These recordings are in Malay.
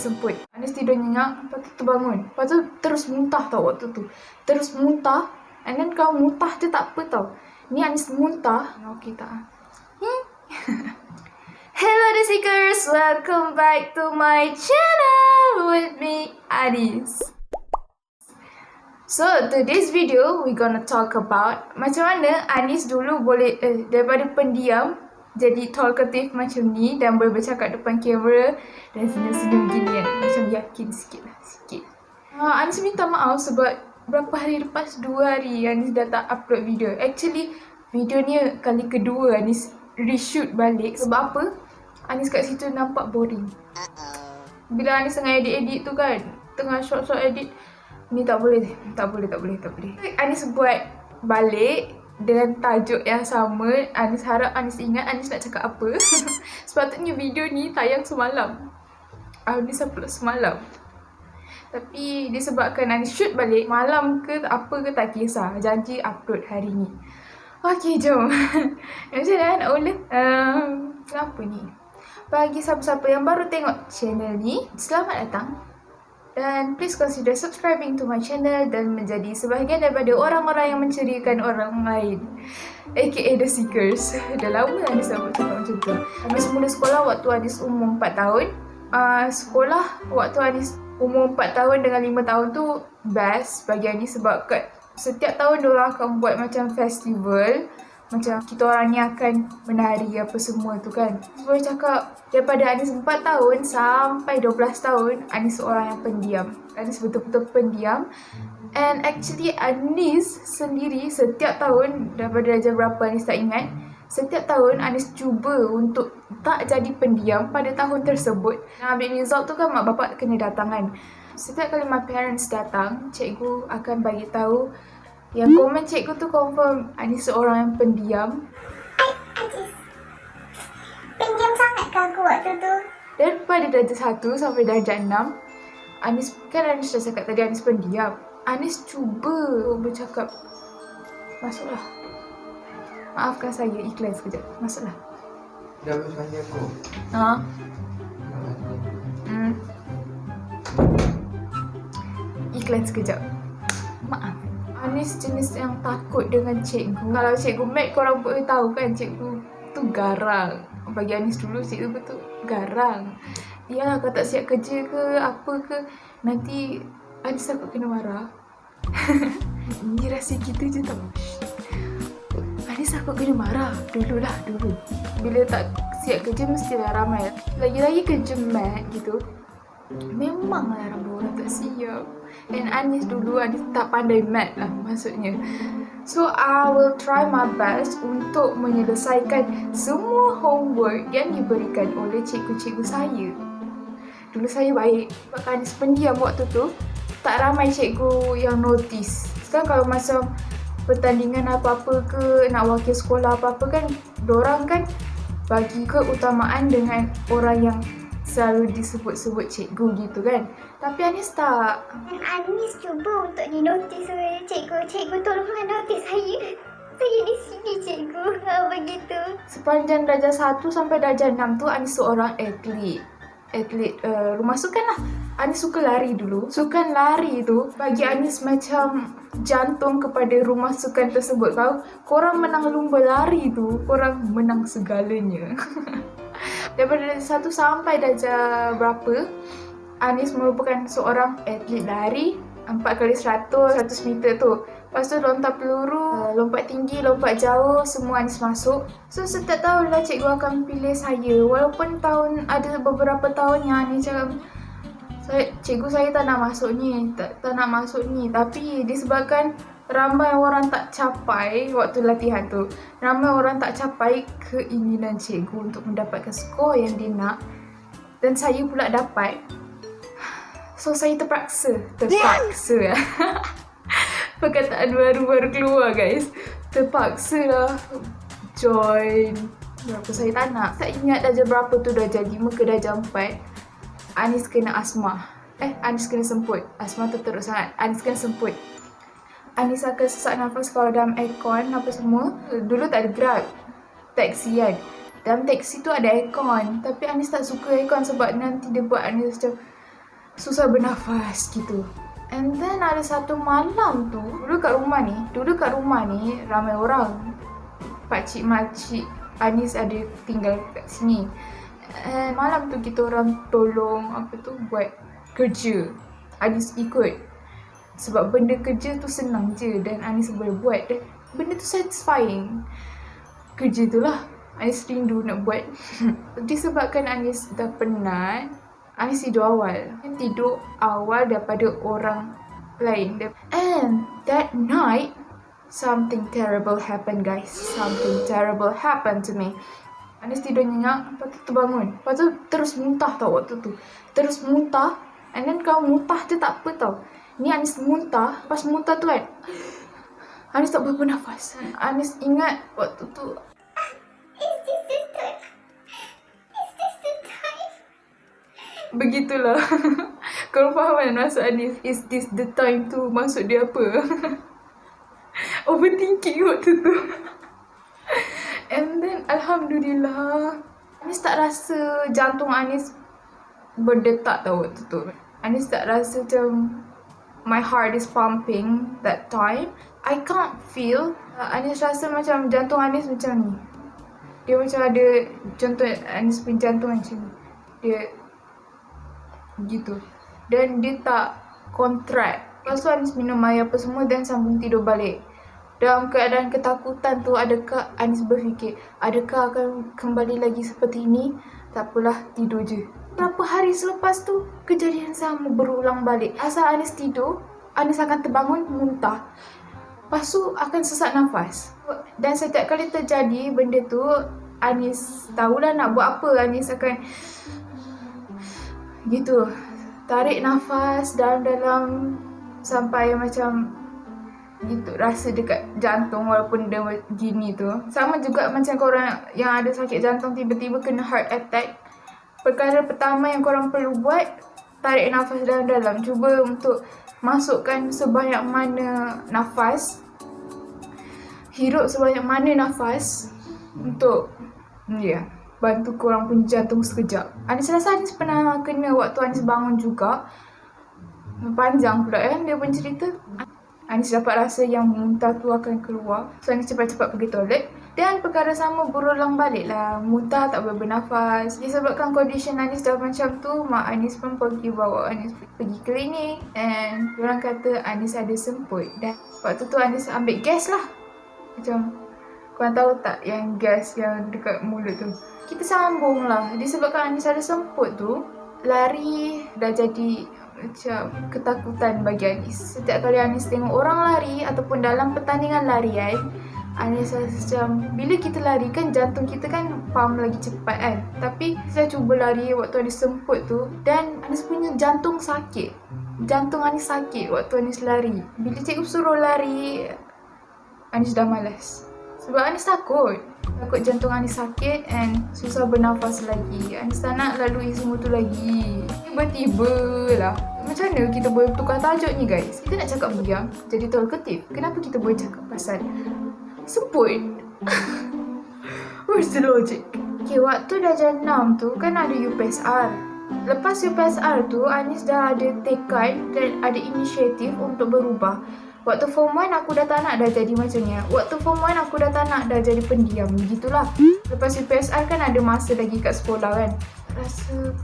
semput. Anis tidur nyenyak, lepas tu terbangun. Lepas tu terus muntah tau waktu tu. Terus muntah. And then kalau muntah tu tak apa tau. Ni Anis muntah. Okay tak? Hello the seekers, welcome back to my channel with me, Anis. So today's video we gonna talk about macam mana Anis dulu boleh daripada pendiam jadi talkative macam ni dan boleh bercakap depan kamera dan senyum-senyum gini kan. Macam yakin sikit lah, sikit. Anis minta maaf sebab berapa hari lepas, 2 hari Anis dah tak upload video. Actually video ni kali kedua Anis reshoot balik. Sebab apa? Anis kat situ nampak boring. Bila Anis tengah edit-edit tu kan, tengah short-short edit, ni tak boleh. Anis buat balik dengan tajuk yang sama. Anis harap Anis ingat Anis nak cakap apa. Sepatutnya video ni tayang semalam. Anis upload semalam. Tapi disebabkan Anis shoot balik malam ke apa ke tak kisah. Janji upload hari ni. Okay, jom. Macam mana nak mula? Kenapa ni? Bagi siapa-siapa yang baru tengok channel ni, selamat datang. Dan please consider subscribing to my channel dan menjadi sebahagian daripada orang-orang yang menceriakan orang lain, aka The Seekers. Dah lama Anis nak buat cakap macam tu. Anis mula sekolah waktu Anis umur 4 tahun. Sekolah waktu Anis umur 4 tahun dengan 5 tahun tu best bagi Anis sebab kat setiap tahun diorang akan buat macam festival. Macam kita orang ni akan menari apa semua tu kan. Boleh cakap daripada Anis 4 tahun sampai 12 tahun Anis seorang yang pendiam. Anis betul-betul pendiam. And actually Anis sendiri setiap tahun daripada darjah berapa Anis tak ingat, setiap tahun Anis cuba untuk tak jadi pendiam pada tahun tersebut. Nak ambil result tu kan mak bapak kena datang kan. Setiap kali my parents datang, cikgu akan bagi tahu yang komen cikgu tu confirm Anis seorang yang pendiam. Anis pendiam sangat ke aku waktu tu? Daripada darjah 1 sampai darjah 6, Anis, kan Anis dah cakap tadi Anis pendiam. Anis cuba bercakap. Masuklah. Maafkan saya, iklan sekejap. Masuklah. Dah habis mandi aku. Iklan sekejap. Maaf. Anis jenis yang takut dengan cikgu. Kalau cikgu Mat korang boleh tahu kan, cikgu tu garang. Bagi Anis dulu cikgu tu garang. Yalah, kalau tak siap kerja ke apa ke, nanti Anis takut kena marah. Ni rahsia kita je tau. Anis takut kena marah. Dulu. Bila tak siap kerja mestilah ramai. Lagi-lagi kerja Mat gitu, memanglah ramai orang tak siap. And Anis dulu, Anis tak pandai math lah maksudnya. So I will try my best untuk menyelesaikan semua homework yang diberikan oleh cikgu-cikgu saya. Dulu saya baik, sebab Anis pendiam waktu tu, tak ramai cikgu yang notice. Sekarang kalau masa pertandingan apa-apa ke, nak wakil sekolah apa-apa kan, dorang kan bagi keutamaan dengan orang yang selalu disebut-sebut cikgu gitu kan. Tapi Anis tak. Anis cuba untuk dinotis oleh cikgu. Cikgu tolonglah notis saya. Saya di sini cikgu. Begitu. Sepanjang darjah 1 sampai darjah 6 tu Anis seorang atlet rumah sukan lah. Anis suka lari dulu. Sukan lari tu bagi Anis macam jantung kepada rumah sukan tersebut. Kalau korang menang lumba lari tu, korang menang segalanya. Daripada darjah 1 sampai darjah berapa, Anis merupakan seorang atlet lari 4x100, 100 meter tu. Lepas tu lontar peluru, lompat tinggi, lompat jauh, semua Anis masuk. So setiap tahun lah cikgu akan pilih saya. Walaupun ada beberapa tahun yang Anis cakap, cikgu saya tak nak masuk ni, tak nak masuk ni. Tapi disebabkan ramai orang tak capai waktu latihan tu, ramai orang tak capai keinginan cikgu untuk mendapatkan skor yang dia nak, dan saya pula dapat. So saya terpaksa perkataan baru keluar guys. Terpaksa lah join. Berapa saya tak nak. Tak ingat darjah berapa tu, darjah 5 ke darjah 4, Anis kena asma. Anis kena semput. Asma tu teruk sangat. Anis kena semput. Anis akan sesak nafas kalau dalam aircon apa semua. Dulu tak ada Grab, taksi kan. Dalam taksi tu ada aircon, tapi Anis tak suka aircon sebab nanti dia buat Anis macam susah bernafas gitu. And then ada satu malam tu, dulu kat rumah ni ramai orang. Pakcik makcik Anis ada tinggal kat sini. And malam tu kita orang tolong buat kerja. Anis ikut. Sebab benda kerja tu senang je dan Anis boleh buat. Dan benda tu satisfying. Kerja tu lah Anis rindu nak buat. Disebabkan Anis dah penat, Anis tidur awal daripada orang lain. And that night, something terrible happened, guys. Something terrible happened to me. Anis tidur nyenyak, lepas tu terbangun. Lepas tu terus muntah tau waktu tu. Terus muntah. And then kalau muntah je tak apa tau. Ni Anis muntah. Pas muntah tu kan, Anis tak boleh bernafas. Anis ingat waktu tu, Is this the time? Is this the time? begitulah. Korang faham kan maksud Anis? Is this the time tu? Maksud dia apa? Overthinking waktu tu. And then Alhamdulillah, Anis tak rasa jantung Anis berdetak tau waktu tu. Anis tak rasa macam my heart is pumping that time. I can't feel. Anis rasa macam jantung Anis macam ni. Dia macam ada, contoh Anis punya jantung macam ni. Dia gitu. Dan dia tak contract. Lepas tu Anis minum air apa semua dan sambung tidur balik. Dalam keadaan ketakutan tu, adakah Anis berfikir, adakah akan kembali lagi seperti ini? Tak apalah, tidur je. Berapa hari selepas tu, kejadian sama berulang balik. Asal Anis tidur, Anis akan terbangun muntah. Lepas tu akan sesak nafas. Dan setiap kali terjadi benda tu, Anis tahulah nak buat apa. Anis akan gitu, tarik nafas dalam-dalam sampai macam gitu, rasa dekat jantung walaupun dia gini tu. Sama juga macam korang yang ada sakit jantung tiba-tiba kena heart attack. Perkara pertama yang korang perlu buat, tarik nafas dalam-dalam. Cuba untuk masukkan sebanyak mana nafas, hirup sebanyak mana nafas untuk bantu korang punya jantung sekejap. Anis rasa Anis pernah kena waktu Anis bangun juga. Panjang pula kan dia punya cerita. Anis dapat rasa yang muntah tu akan keluar. So Anis cepat-cepat pergi toilet. Dan perkara sama berulang balik lah. Muntah, tak boleh bernafas. Disebabkan condition Anis dah macam tu, mak Anis pun pergi bawa Anis pergi klinik. And diorang kata Anis ada semput. Dan waktu tu Anis ambil gas lah. Macam, korang tahu tak yang gas yang dekat mulut tu? Kita sambung lah. Disebabkan Anis ada semput tu, lari dah jadi macam ketakutan bagi Anis. Setiap kali Anis tengok orang lari ataupun dalam pertandingan larian, Anis rasa macam bila kita lari kan jantung kita kan pump lagi cepat kan. Tapi saya cuba lari waktu Anis semput tu dan Anis punya jantung sakit. Jantung Anis sakit waktu Anis lari. Bila cikgu suruh lari, Anis dah malas. Sebab Anis takut jantung Anis sakit and susah bernafas lagi. Anis tak nak lalui semua tu lagi. Tiba-tiba lah. Macam mana kita boleh tukar tajuk ni guys? Kita nak cakap biang jadi talkative. Kenapa kita boleh cakap pasal semput? Where's the logic? Okay, waktu darjah 6 tu kan ada UPSR. Lepas UPSR tu, Anis dah ada tekad dan ada inisiatif untuk berubah. Waktu form 1 aku dah tak nak dah jadi macam ni. Waktu form 1 aku dah tak nak dah jadi pendiam. Begitulah. Lepas UPSR kan ada masa lagi kat sekolah kan.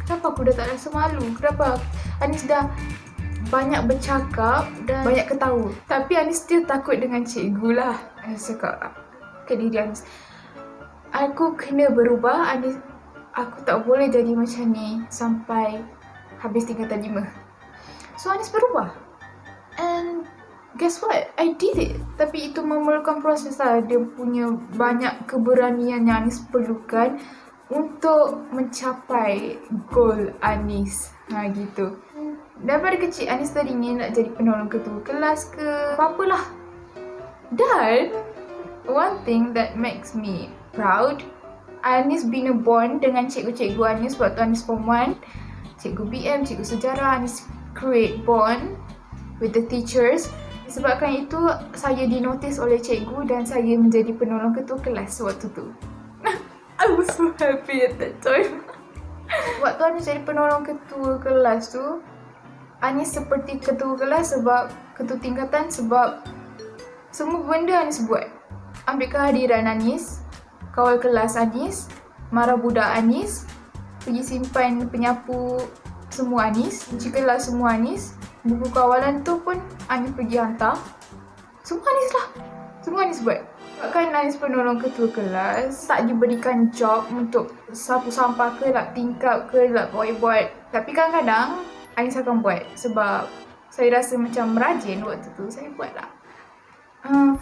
Kenapa aku dah tak rasa malu? Kenapa Anis dah banyak bercakap dan banyak ketawa. Tapi Anis still takut dengan cikgu lah. Anis cakap ke diri Anis, aku kena berubah. Aku tak boleh jadi macam ni sampai habis tingkatan 5. So Anis berubah. And guess what? I did it. Tapi itu memerlukan proses lah. Dia punya banyak keberanian yang Anis perlukan untuk mencapai goal Anis. Gitu. Daripada kecil Anis teringin nak jadi penolong ketua kelas ke apa-apalah. Dan one thing that makes me proud, Anis bina bond dengan cikgu-cikgu Anis waktu Anis form 1. Cikgu BM, cikgu sejarah. Anis create bond with the teachers. Disebabkan itu, saya dinotis oleh cikgu dan saya menjadi penolong ketua kelas waktu tu. I was so happy at that time. Waktu Anis jadi penolong ketua kelas tu, Anis seperti ketua kelas sebab ketua tingkatan sebab semua benda Anis buat. Ambil kehadiran Anis, kawal kelas Anis, marah budak Anis, pergi simpan penyapu semua Anis, uji kelas semua Anis, buku kawalan tu pun Anis pergi hantar. Semua Anis lah. Semua Anis buat. Bahkan Anis penolong ketua kelas tak diberikan job untuk sapu sampah ke, lap tingkap ke, lap buat. Tapi kadang-kadang Anis akan buat sebab saya rasa macam rajin waktu tu. Saya buat lah.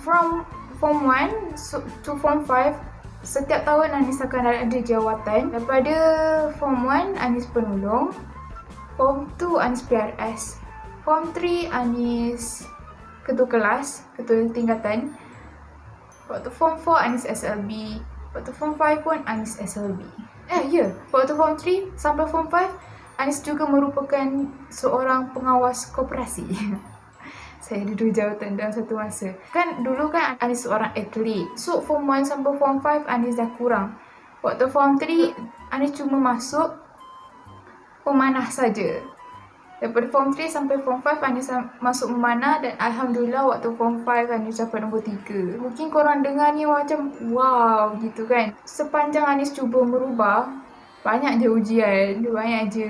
From Form 1 to Form 5, setiap tahun Anis akan ada jawatan. Daripada Form 1, Anis penolong. Form 2, Anis PRS. Form 3, Anis ketua kelas, ketua tingkatan. Waktu Form 4, Anis SLB. Waktu Form 5 pun Anis SLB. Waktu Form 3 sampai Form 5, Anis juga merupakan seorang pengawas koperasi. Saya ada 2 jawatan dalam satu masa. Kan dulu kan Anis seorang atlet. So Form 1 sampai Form 5 Anis dah kurang. Waktu Form 3 Anis cuma masuk pemanah saja. Daripada Form 3 sampai Form 5 Anis masuk memanah dan Alhamdulillah waktu Form 5 Anis dapat nombor 3. Mungkin korang dengar ni macam wow gitu kan. Sepanjang Anis cuba merubah, banyak je ujian, banyak je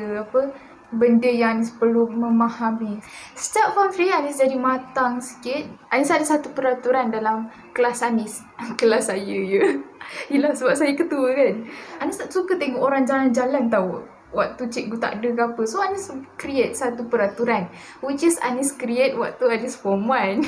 benda yang Anis perlu memahami. Sejak Form 3 Anis jadi matang sikit. Anis ada satu peraturan dalam kelas Anis. Kelas saya ya. Yelah sebab saya ketua kan. Anis tak suka tengok orang jalan-jalan tau waktu cikgu tak ada ke apa. So Anis create satu peraturan, which is Anis create waktu Anis Form 1.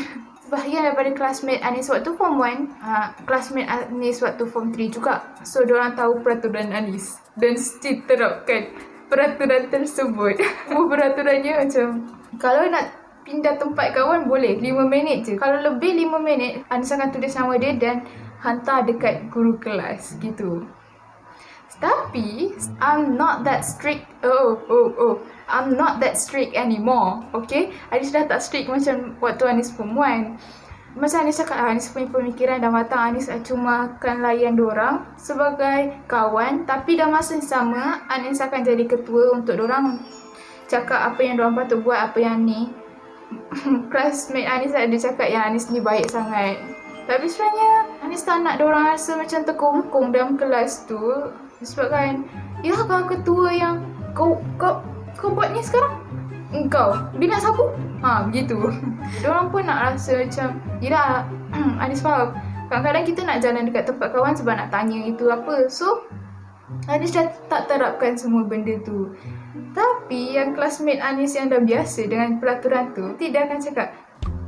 Sebahagian daripada classmate Anis waktu Form 1, classmate Anis waktu Form 3 juga. So diorang tahu peraturan Anis dan still terapkan peraturan tersebut. Peraturannya macam, kalau nak pindah tempat kawan boleh 5 minit je. Kalau lebih 5 minit, Anis akan tulis nama dia dan hantar dekat guru kelas gitu. Tapi I'm not that strict. I'm not that strict anymore. Okay, Anis dah tak strict macam waktu Anis Form 1. Macam Anis cakap, Anis punya pemikiran dah matang. Anis cuma akan layan diorang sebagai kawan. Tapi dalam masa yang sama, Anis akan jadi ketua untuk diorang cakap apa yang diorang patut buat, apa yang ni. Classmate Anis ada cakap yang Anis ni baik sangat. Tapi sebenarnya Anis tak nak diorang rasa macam terkongkong dalam kelas tu. Sebab kan, ya kau ketua yang kau buat ni sekarang. Engkau, dia nak sapu? Begitu. Diorang pun nak rasa macam, yelah, Anis faham. Kadang-kadang kita nak jalan dekat tempat kawan sebab nak tanya itu apa. So, Anis dah tak terapkan semua benda tu. Tapi yang classmate Anis yang dah biasa dengan peraturan tu, tidak akan cakap,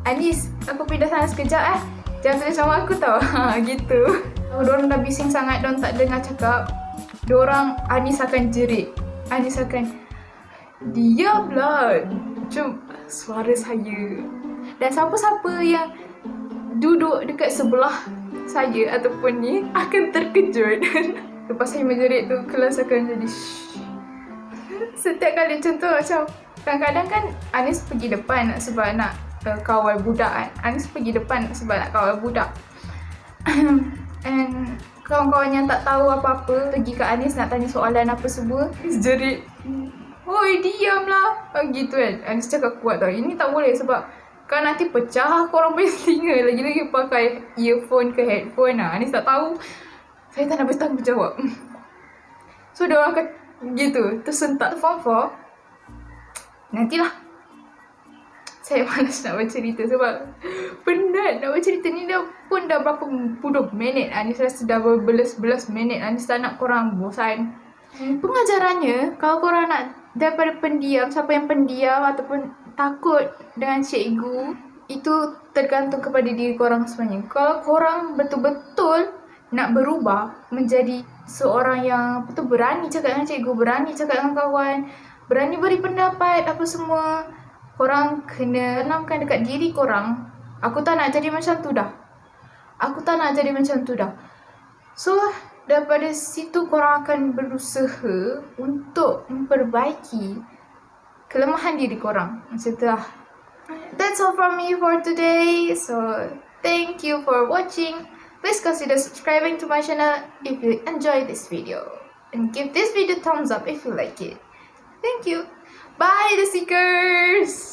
Anis, aku pindah sana sekejap jangan tulis nama aku tau. Gitu. Diorang dah bising sangat, diorang tak dengar cakap. Diorang, Anis akan jerit. Anis akan, diamlah. Macam suara saya. Dan siapa-siapa yang duduk dekat sebelah saya ataupun ni akan terkejut. Lepas saya menjerit tu, kelas akan jadi shh. Setiap kali contoh macam, kadang-kadang kan Anis pergi depan sebab nak kawal budak kan. Anis pergi depan sebab nak kawal budak. And kawan-kawan yang tak tahu apa-apa pergi ke Anis nak tanya soalan apa semua, Anis jerit, "Oi, diamlah." Gitu kan. Anis cakap kuat tau. Ini tak boleh sebab kan nanti pecah korang punya telinga. Lagi-lagi pakai earphone ke headphone. Anis tak tahu. Saya tak nak bertanggungjawab. So diorang akan gitu, tersentak. Form 4, nantilah. Saya malas nak bercerita sebab penat nak bercerita ni. Dah berapa puluh minit. Anis rasa dah berbelas-belas minit. Anis tak nak korang bosan. Pengajarannya, kalau korang nak daripada pendiam, siapa yang pendiam ataupun takut dengan cikgu, itu tergantung kepada diri korang sebenarnya. Kalau korang betul-betul nak berubah menjadi seorang yang berani cakap dengan cikgu, berani cakap dengan kawan, berani beri pendapat apa semua, korang kena tanamkan dekat diri korang, aku tak nak jadi macam tu dah. Aku tak nak jadi macam tu dah. So, daripada situ korang akan berusaha untuk memperbaiki kelemahan diri korang. Macam tu lah. That's all from me for today. So, thank you for watching. Please consider subscribing to my channel if you enjoy this video. And give this video thumbs up if you like it. Thank you. Bye the seekers!